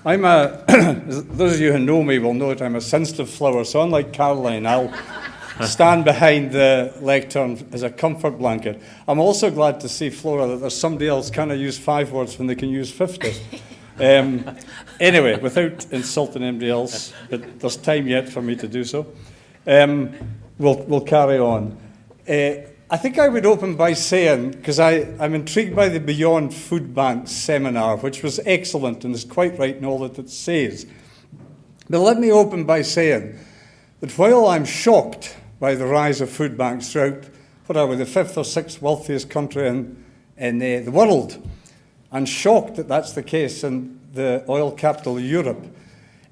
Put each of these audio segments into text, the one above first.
I'm a, those of you who know me will know that I'm a sensitive flower, so unlike Caroline, I'll stand behind the lectern as a comfort blanket. I'm also glad to see, Flora, that there's somebody else kind of use 5 words when they can use 50. Anyway, without insulting anybody else, but there's time yet for me to do so, we'll carry on. I think I would open by saying, because I'm intrigued by the Beyond Food Bank seminar, which was excellent and is quite right in all that it says. But let me open by saying that while I'm shocked by the rise of food banks throughout what are we, the 5th or 6th wealthiest country in the world, and shocked that that's the case in the oil capital of Europe,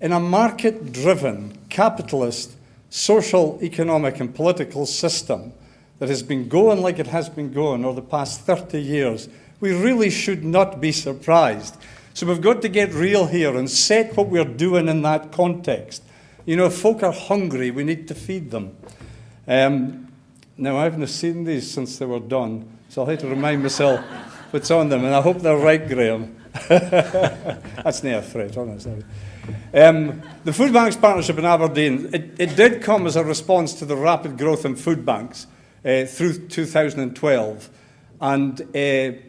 in a market-driven, capitalist, social, economic and political system that has been going like it has been going over the past 30 years, we really should not be surprised. So we've got to get real here and set what we're doing in that context. You know, if folk are hungry, we need to feed them. Now, I haven't seen these since they were done, so I'll have to remind myself what's on them, and I hope they're right, Graham. That's not a threat, honestly. The Food Banks Partnership in Aberdeen, it did come as a response to the rapid growth in food banks through 2012. And there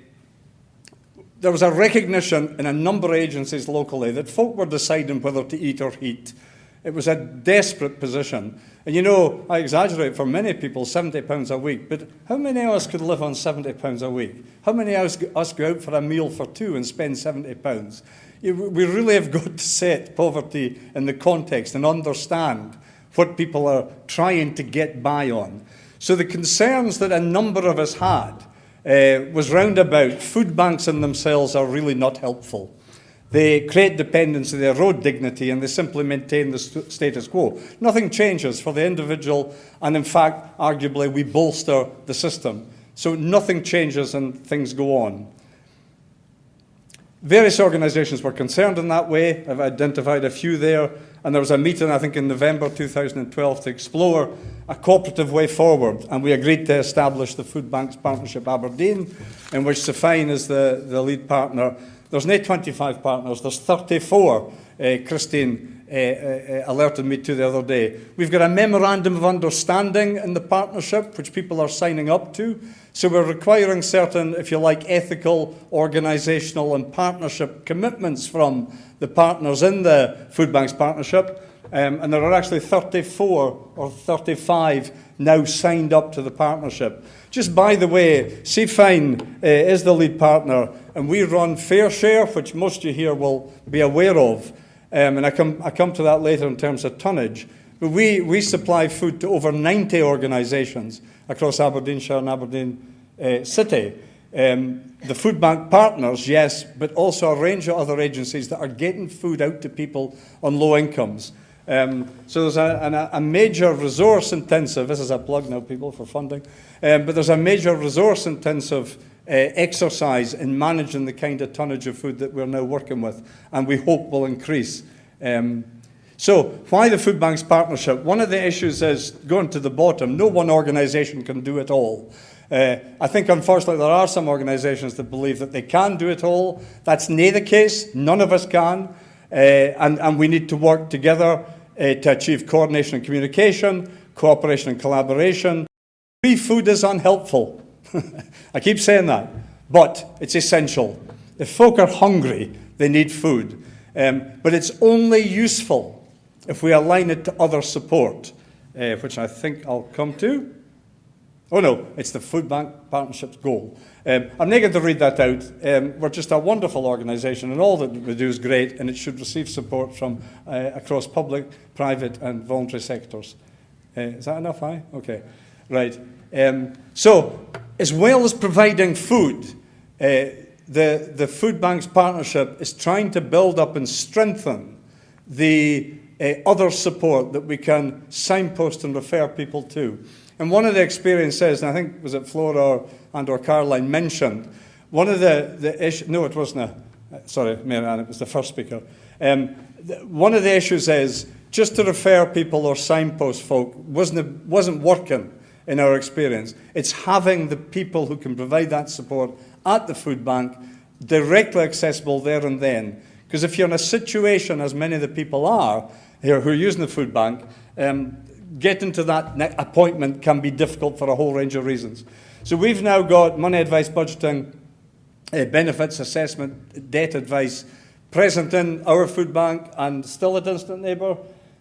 was a recognition in a number of agencies locally that folk were deciding whether to eat or heat. It was a desperate position. And you know, I exaggerate, for many people, £70 a week, but how many of us could live on £70 a week? How many of us go out for a meal for 2 and spend £70? We really have got to set poverty in the context and understand what people are trying to get by on. So the concerns that a number of us had was roundabout. Food banks in themselves are really not helpful. They create dependency, they erode dignity, and they simply maintain the status quo. Nothing changes for the individual, and in fact, arguably, we bolster the system. So nothing changes and things go on. Various organisations were concerned in that way. I've identified a few there. And there was a meeting, I think, in November 2012 to explore a cooperative way forward. And we agreed to establish the Food Banks Partnership Aberdeen, in which Safine is the lead partner. There's not 25 partners, there's 34. Christine alerted me to the other day. We've got a memorandum of understanding in the partnership, which people are signing up to. So we're requiring certain, if you like, ethical, organisational and partnership commitments from the partners in the Food Banks Partnership. And there are actually 34 or 35 now signed up to the partnership. Just by the way, Safine is the lead partner, and we run Fair Share, which most of you here will be aware of. And I come to that later in terms of tonnage. But we supply food to over 90 organisations across Aberdeenshire and Aberdeen City. The food bank partners, yes, but also a range of other agencies that are getting food out to people on low incomes. So there's a major resource-intensive, this is a plug now, people, for funding, but there's a major resource-intensive exercise in managing the kind of tonnage of food that we're now working with, and we hope will increase. So why the Food Banks Partnership? One of the issues is, going to the bottom, no one organisation can do it all. I think, unfortunately, there are some organisations that believe that they can do it all. That's not the case. None of us can. And we need to work together to achieve coordination and communication, cooperation and collaboration. Free food is unhelpful. I keep saying that, but it's essential. If folk are hungry, they need food. But it's only useful if we align it to other support, which I think I'll come to. Oh no, it's the Food Bank Partnership's goal. I'm not going to read that out. We're just a wonderful organisation, and all that we do is great, and it should receive support from across public, private and voluntary sectors. Is that enough, aye? Okay, right. So, as well as providing food, the Food Banks Partnership is trying to build up and strengthen the other support that we can signpost and refer people to. And one of the experiences, and I think was it Flora or Caroline mentioned, one of the issues, no, it wasn't sorry, Mary-Ann, it was the first speaker. One of the issues is, just to refer people or signpost folk wasn't working in our experience. It's having the people who can provide that support at the food bank directly accessible there and then, Because if you're in a situation, as many of the people are here who are using the food bank, getting to that appointment can be difficult for a whole range of reasons. So we've now got money advice, budgeting, benefits assessment, debt advice present in our food bank and still at Instant Neighbour.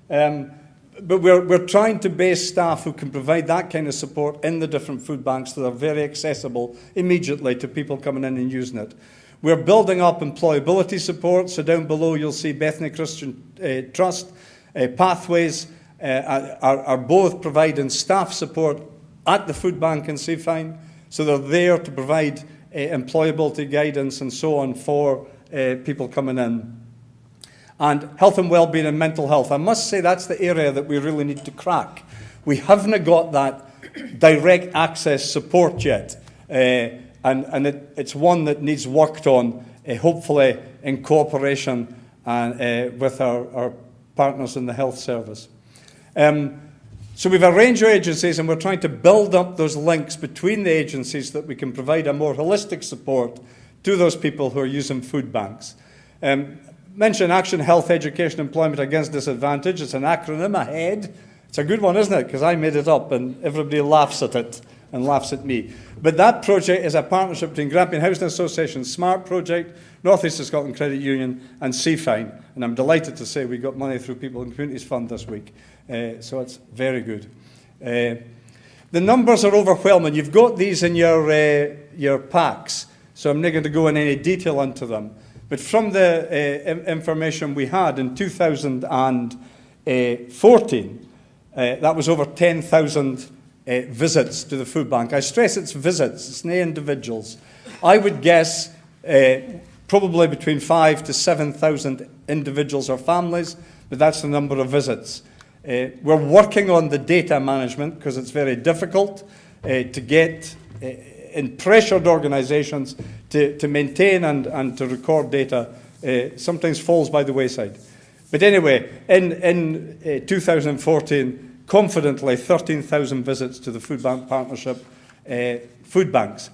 But we're trying to base staff who can provide that kind of support in the different food banks that are very accessible immediately to people coming in and using it. We're building up employability support. So down below you'll see Bethany Christian Trust, Pathways are both providing staff support at the food bank in Seafine. So they're there to provide employability guidance and so on for people coming in. And health and well-being and mental health. I must say that's the area that we really need to crack. We haven't got that direct access support yet. And it's one that needs worked on, hopefully in cooperation with our partners in the health service. So we've a range of agencies, and we're trying to build up those links between the agencies that we can provide a more holistic support to those people who are using food banks. Mention Action, Health, Education, Employment Against Disadvantage. It's an acronym, AHEAD. It's a good one, isn't it? Because I made it up and everybody laughs at it and laughs at me. But that project is a partnership between Grampian Housing Association, SMART Project, North East of Scotland Credit Union and Seafine. And I'm delighted to say we got money through People and Communities Fund this week. So it's very good. The numbers are overwhelming. You've got these in your packs, so I'm not going to go in any detail into them. But from the information we had in 2014, that was over 10,000 visits to the food bank. I stress it's visits, it's not individuals. I would guess probably between 5,000 to 7,000 individuals or families, but that's the number of visits. We're working on the data management because it's very difficult to get in pressured organisations to maintain and to record data. Sometimes falls by the wayside. But anyway, in 2014, confidently 13,000 visits to the Food Bank Partnership food banks.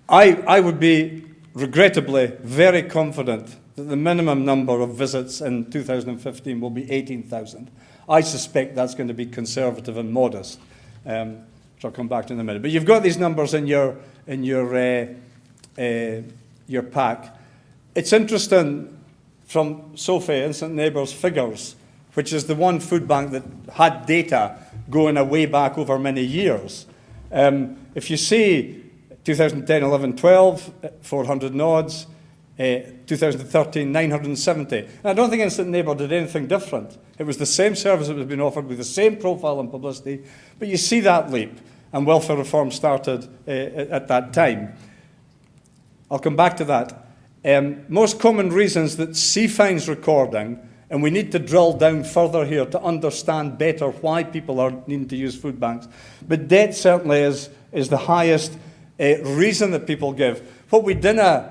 I would be, regrettably, very confident that the minimum number of visits in 2015 will be 18,000. I suspect that's going to be conservative and modest, which I'll come back to in a minute. But you've got these numbers in your pack. It's interesting from SOFI, Instant Neighbours figures, which is the one food bank that had data going way back over many years. If you see 2010, 11, 12, 400 nods, 2013, 970. And I don't think Instant Neighbour did anything different. It was the same service that was being offered with the same profile and publicity, but you see that leap, and welfare reform started at that time. I'll come back to that. Most common reasons that Seafine's recording, and we need to drill down further here to understand better why people are needing to use food banks. But debt certainly is the highest reason that people give. What we didn't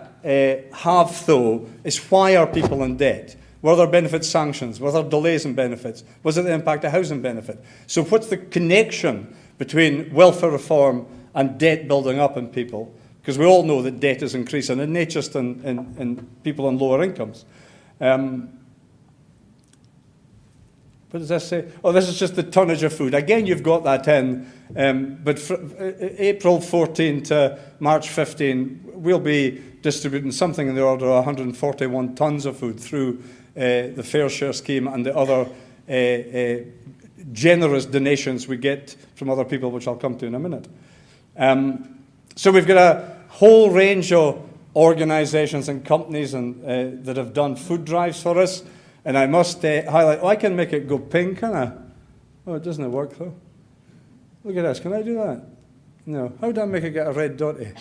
have, though, is why are people in debt? Were there benefit sanctions? Were there delays in benefits? Was it the impact of housing benefit? So what's the connection between welfare reform and debt building up in people? Because we all know that debt is increasing, and not just in people on lower incomes. What does this say? Oh, this is just the tonnage of food. Again, you've got that in. But April 14 to March 15, we'll be distributing something in the order of 141 tonnes of food through the Fair Share scheme and the other generous donations we get from other people, which I'll come to in a minute. So we've got a whole range of organisations and companies that have done food drives for us. And I must highlight, I can make it go pink, can I? Oh, it doesn't work, though. Look at this. Can I do that? No. How do I make it get a red dotty?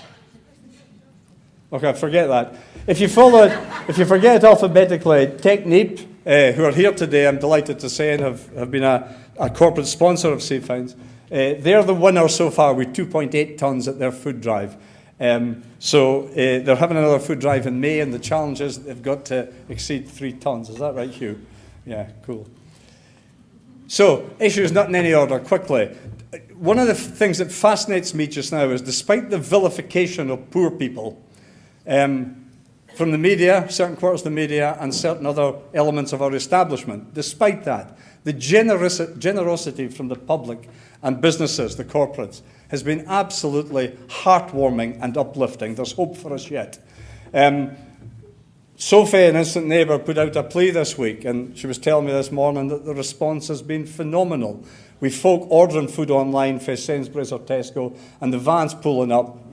Okay, forget that. If you forget it alphabetically, Technip, who are here today, I'm delighted to say, and have been a corporate sponsor of Seafines, they're the winners so far with 2.8 tonnes at their food drive. So they're having another food drive in May, and the challenge is that they've got to exceed 3 tonnes. Is that right, Hugh? Yeah, cool. So, issues not in any order, quickly. One of the things that fascinates me just now is, despite the vilification of poor people, from the media, certain quarters of the media, and certain other elements of our establishment. Despite that, the generosity from the public and businesses, the corporates, has been absolutely heartwarming and uplifting. There's hope for us yet. Sophie, an Instant Neighbour, put out a plea this week, and she was telling me this morning that the response has been phenomenal. We've folk ordering food online for Sainsbury's or Tesco, and the van's pulling up.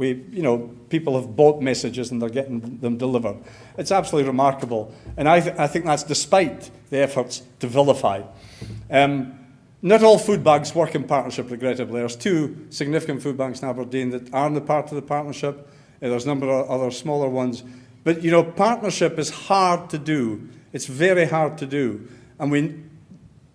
People have bought messages and they're getting them delivered. It's absolutely remarkable, and I think that's despite the efforts to vilify. Not all food banks work in partnership, regrettably. There's 2 significant food banks in Aberdeen that aren't a part of the partnership. There's a number of other smaller ones. But, partnership is hard to do. It's very hard to do. And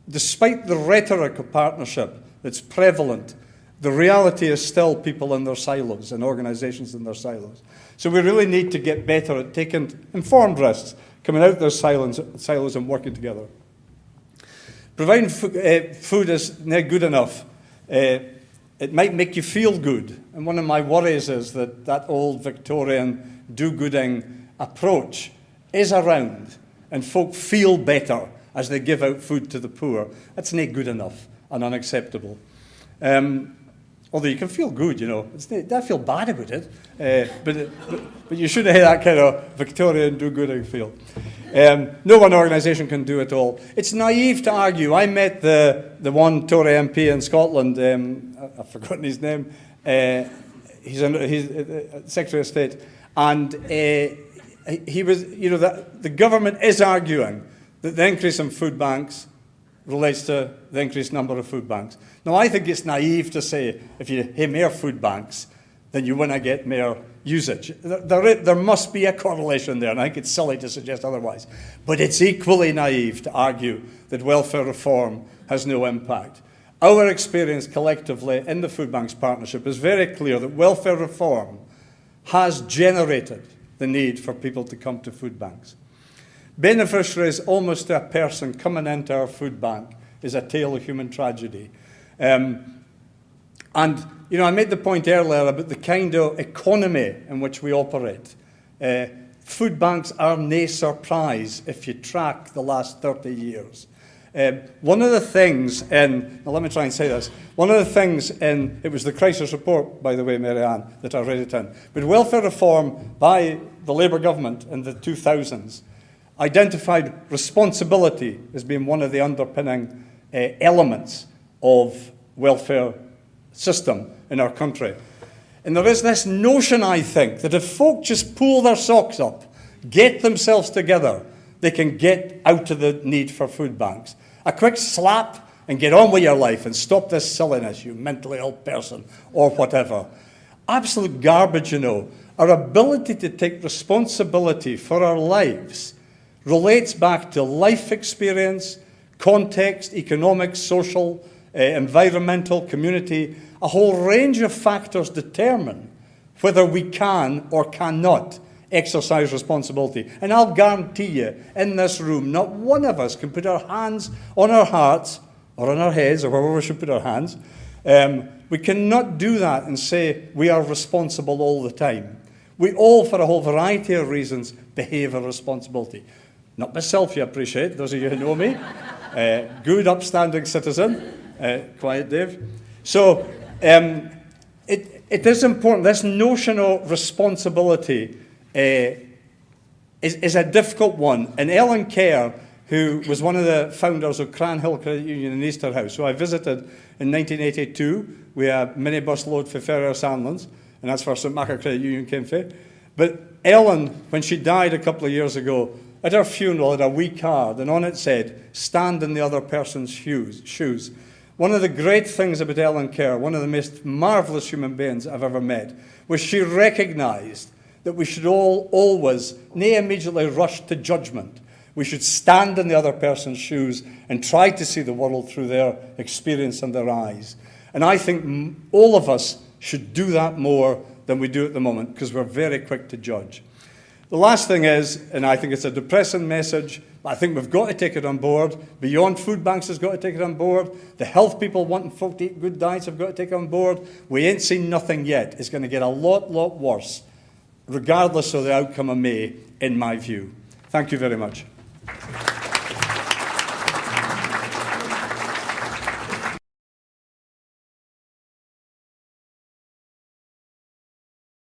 despite the rhetoric of partnership that's prevalent, the reality is still people in their silos and organisations in their silos. So we really need to get better at taking informed risks, coming out of those silos and working together. Providing food is not good enough. It might make you feel good. And one of my worries is that old Victorian do-gooding approach is around, and folk feel better as they give out food to the poor. That's not good enough and unacceptable. Although you can feel good, I feel bad about it, but you shouldn't have that kind of Victorian do-gooding feel. No one organisation can do it all. It's naive to argue. I met the one Tory MP in Scotland, I've forgotten his name, he's Secretary of State, and he was, the government is arguing that the increase in food banks relates to the increased number of food banks. Now, I think it's naive to say if you have more food banks, then you want to get more usage. There must be a correlation there, and I think it's silly to suggest otherwise. But it's equally naive to argue that welfare reform has no impact. Our experience collectively in the Food Banks Partnership is very clear that welfare reform has generated the need for people to come to food banks. Beneficiaries almost to a person coming into our food bank is a tale of human tragedy. And, I made the point earlier about the kind of economy in which we operate. Food banks are no surprise if you track the last 30 years. One of the things let me try and say this. One of the things it was the crisis report, by the way, Mary-Ann, that I read it in. But welfare reform by the Labour government in the 2000s identified responsibility as being one of the underpinning elements of welfare system in our country. And there is this notion, I think, that if folk just pull their socks up, get themselves together, they can get out of the need for food banks. A quick slap and get on with your life and stop this silliness, you mentally ill person, or whatever. Absolute garbage, Our ability to take responsibility for our lives relates back to life experience, context, economic, social, environmental, community. A whole range of factors determine whether we can or cannot exercise responsibility. And I'll guarantee you, in this room, not one of us can put our hands on our hearts or on our heads or wherever we should put our hands. We cannot do that and say we are responsible all the time. We all, for a whole variety of reasons, behave a responsibility. Not myself, you appreciate, those of you who know me. Good, upstanding citizen. Quiet, Dave. So it is important. This notion of responsibility is a difficult one. And Ellen Kerr, who was one of the founders of Cranhill Credit Union in Easterhouse, who I visited in 1982. We had a minibus load for Ferrer Sandlands, and that's where St Macha Credit Union came from. But Ellen, when she died a couple of years ago, at her funeral had a wee card, and on it said, "Stand in the other person's shoes." One of the great things about Ellen Kerr, one of the most marvellous human beings I've ever met, was she recognised that we should all always, not immediately rush to judgment. We should stand in the other person's shoes and try to see the world through their experience and their eyes. And I think all of us should do that more than we do at the moment, because we're very quick to judge. The last thing is, and I think it's a depressing message, but I think we've got to take it on board. Beyond Food Banks has got to take it on board. The health people wanting folk to eat good diets have got to take it on board. We ain't seen nothing yet. It's going to get a lot worse, regardless of the outcome of May, in my view. Thank you very much.